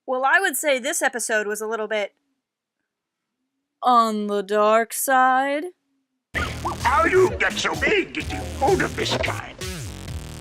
Well, I would say this episode was a little bit on the dark side. How you get so big getting food of this kind?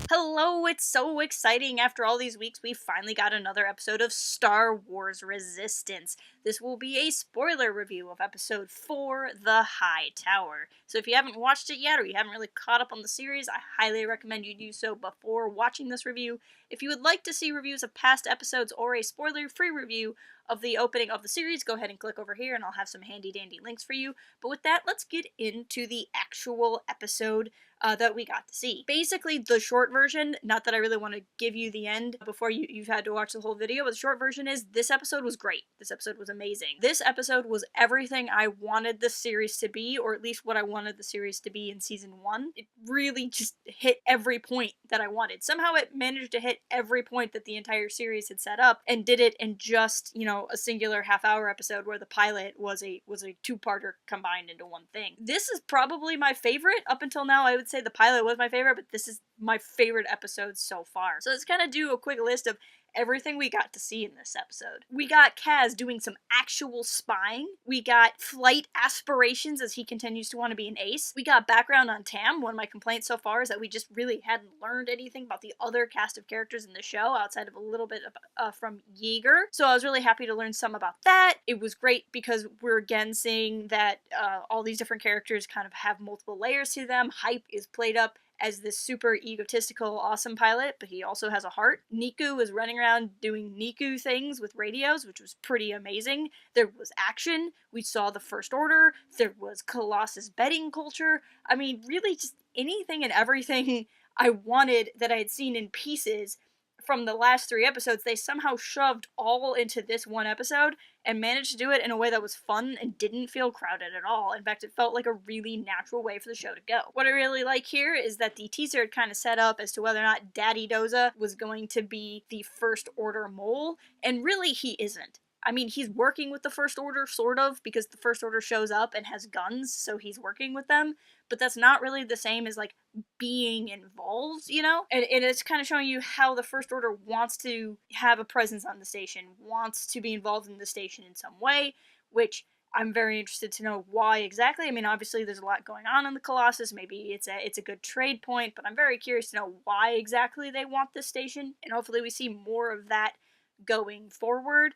Hello, it's so exciting. After all these weeks, we finally got another episode of Star Wars Resistance. This will be a spoiler review of episode 4, The High Tower. So if you haven't watched it yet, or you haven't really caught up on the series, I highly recommend you do so before watching this review. If you would like to see reviews of past episodes or a spoiler-free review of the opening of the series, go ahead and click over here and I'll have some handy-dandy links for you. But with that, let's get into the actual episode that we got to see. Basically, the short version, not that I really want to give you the end before you've had to watch the whole video, but the short version is this episode was great. This episode was amazing. This episode was everything I wanted the series to be, or at least what I wanted the series to be in season 1. It really just hit every point that I wanted. Somehow it managed to hit every point that the entire series had set up, and did it in just, a singular half-hour episode where the pilot was a two-parter combined into one thing. This is probably my favorite. Up until now, I would say the pilot was my favorite, but this is my favorite episode so far. So let's kind of do a quick list of everything we got to see in this episode. We got Kaz doing some actual spying. We got flight aspirations as he continues to want to be an ace. We got background on Tam. One of my complaints so far is that we just really hadn't learned anything about the other cast of characters in the show outside of a little bit from Yeager. So I was really happy to learn some about that. It was great because we're again seeing that all these different characters kind of have multiple layers to them. Hype is played up as this super egotistical, awesome pilot, but he also has a heart. Niku was running around doing Niku things with radios, which was pretty amazing. There was action. We saw the First Order. There was Colossus betting culture. I mean, really just anything and everything I wanted that I had seen in pieces from the last 3 episodes, they somehow shoved all into this one episode and managed to do it in a way that was fun and didn't feel crowded at all. In fact, it felt like a really natural way for the show to go. What I really like here is that the teaser had kind of set up as to whether or not Daddy Doza was going to be the First Order mole, and really he isn't. I mean, he's working with the First Order, sort of, because the First Order shows up and has guns, so he's working with them, but that's not really the same as, being involved, And it's kind of showing you how the First Order wants to have a presence on the station, wants to be involved in the station in some way, which I'm very interested to know why exactly. I mean, obviously there's a lot going on in the Colossus, maybe it's a good trade point, but I'm very curious to know why exactly they want this station, and hopefully we see more of that going forward.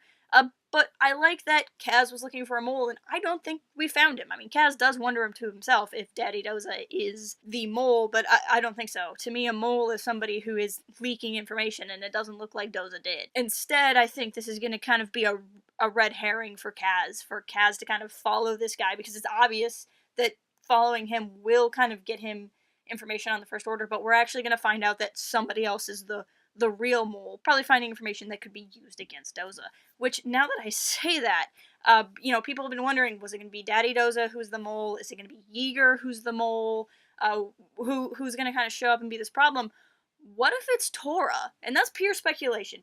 But I like that Kaz was looking for a mole, and I don't think we found him. I mean, Kaz does wonder him to himself if Daddy Doza is the mole, but I don't think so. To me, a mole is somebody who is leaking information, and it doesn't look like Doza did. Instead, I think this is going to kind of be a red herring for Kaz to kind of follow this guy, because it's obvious that following him will kind of get him information on the First Order, but we're actually going to find out that somebody else is the real mole, probably finding information that could be used against Doza. Which, now that I say that, people have been wondering, was it going to be Daddy Doza who's the mole? Is it going to be Yeager who's the mole? Who's going to kind of show up and be this problem? What if it's Tora? And that's pure speculation.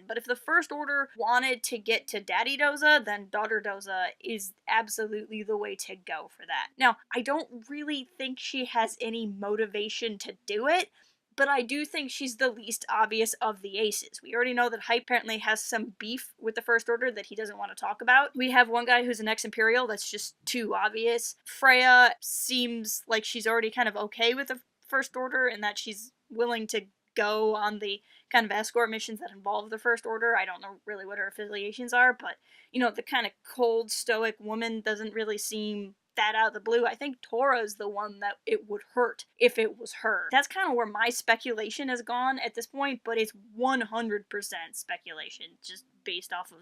But if the First Order wanted to get to Daddy Doza, then Daughter Doza is absolutely the way to go for that. Now, I don't really think she has any motivation to do it, but I do think she's the least obvious of the aces. We already know that Hype apparently has some beef with the First Order that he doesn't want to talk about. We have one guy who's an ex-Imperial, that's just too obvious. Freya seems like she's already kind of okay with the First Order, and that she's willing to go on the kind of escort missions that involve the First Order. I don't know really what her affiliations are, but, the kind of cold, stoic woman doesn't really seem that out of the blue. I think Tora's the one that it would hurt if it was her. That's kind of where my speculation has gone at this point, but it's 100% speculation, just based off of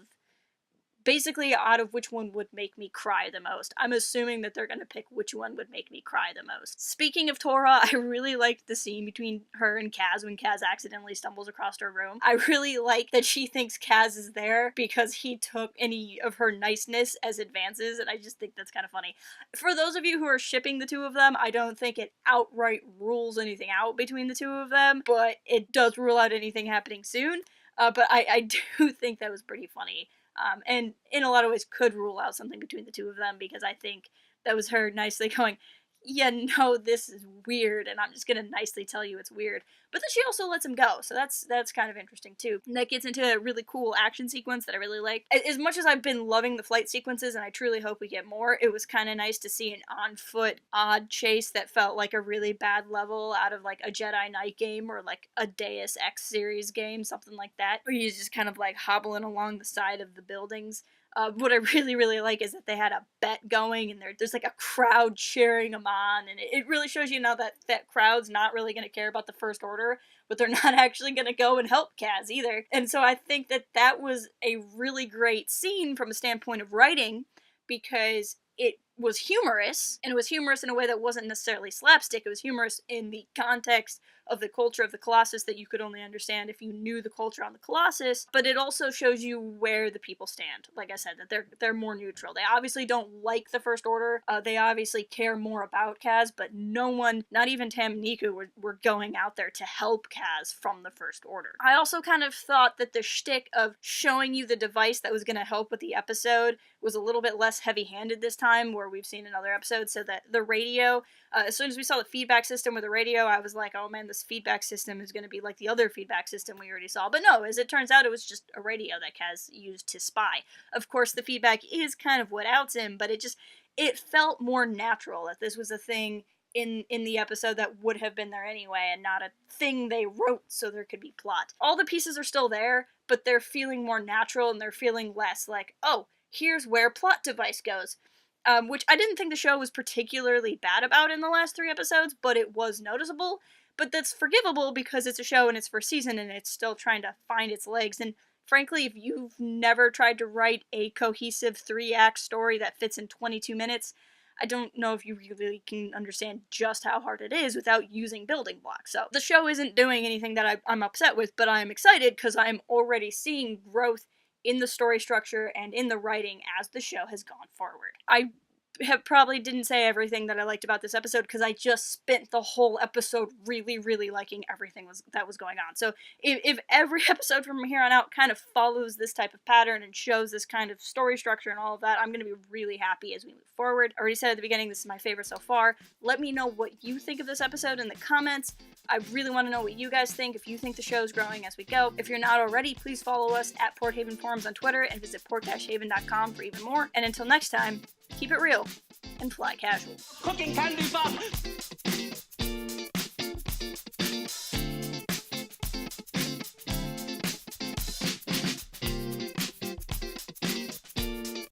basically out of which one would make me cry the most. I'm assuming that they're going to pick which one would make me cry the most. Speaking of Tora, I really liked the scene between her and Kaz when Kaz accidentally stumbles across her room. I really like that she thinks Kaz is there because he took any of her niceness as advances, and I just think that's kind of funny. For those of you who are shipping the two of them, I don't think it outright rules anything out between the two of them, but it does rule out anything happening soon. But I do think that was pretty funny. And in a lot of ways could rule out something between the two of them, because I think that was her nicely going, yeah, no, this is weird, and I'm just gonna nicely tell you it's weird. But then she also lets him go, so that's kind of interesting too. And that gets into a really cool action sequence that I really like. As much as I've been loving the flight sequences, and I truly hope we get more, it was kind of nice to see an on-foot odd chase that felt like a really bad level out of like a Jedi Knight game or like a Deus Ex series game, something like that, where he's just kind of like hobbling along the side of the buildings. What I really, really like is that they had a bet going, and there's like a crowd cheering them on, and it really shows you now that that crowd's not really going to care about the First Order, but they're not actually going to go and help Kaz either. And so I think that that was a really great scene from a standpoint of writing, because it was humorous, and it was humorous in a way that wasn't necessarily slapstick. It was humorous in the context of the culture of the Colossus that you could only understand if you knew the culture on the Colossus, but it also shows you where the people stand. Like I said, that they're more neutral. They obviously don't like the First Order. They obviously care more about Kaz, but no one, not even Tam and Niku, were going out there to help Kaz from the First Order. I also kind of thought that the shtick of showing you the device that was going to help with the episode was a little bit less heavy-handed this time, where we've seen in other episodes. So that the radio, as soon as we saw the feedback system with the radio, I was like, oh man, this feedback system is going to be like the other feedback system we already saw. But no, as it turns out, it was just a radio that Kaz used to spy. Of course, the feedback is kind of what outs him, but it felt more natural that this was a thing in the episode that would have been there anyway, and not a thing they wrote so there could be plot. All the pieces are still there, but they're feeling more natural, and they're feeling less like, oh, here's where plot device goes. Which I didn't think the show was particularly bad about in the last 3 episodes, but it was noticeable. But that's forgivable because it's a show and it's first season and it's still trying to find its legs. And frankly, if you've never tried to write a cohesive 3-act story that fits in 22 minutes, I don't know if you really can understand just how hard it is without using building blocks. So the show isn't doing anything that I'm upset with, but I'm excited because I'm already seeing growth in the story structure and in the writing as the show has gone forward. I probably didn't say everything that I liked about this episode because I just spent the whole episode really, really liking everything that was going on. So if every episode from here on out kind of follows this type of pattern and shows this kind of story structure and all of that, I'm going to be really happy as we move forward. I already said at the beginning, this is my favorite so far. Let me know what you think of this episode in the comments. I really want to know what you guys think, if you think the show's growing as we go. If you're not already, please follow us at Port Haven Forums on Twitter and visit port-haven.com for even more. And until next time, keep it real and fly casual. Cooking candy, Bob!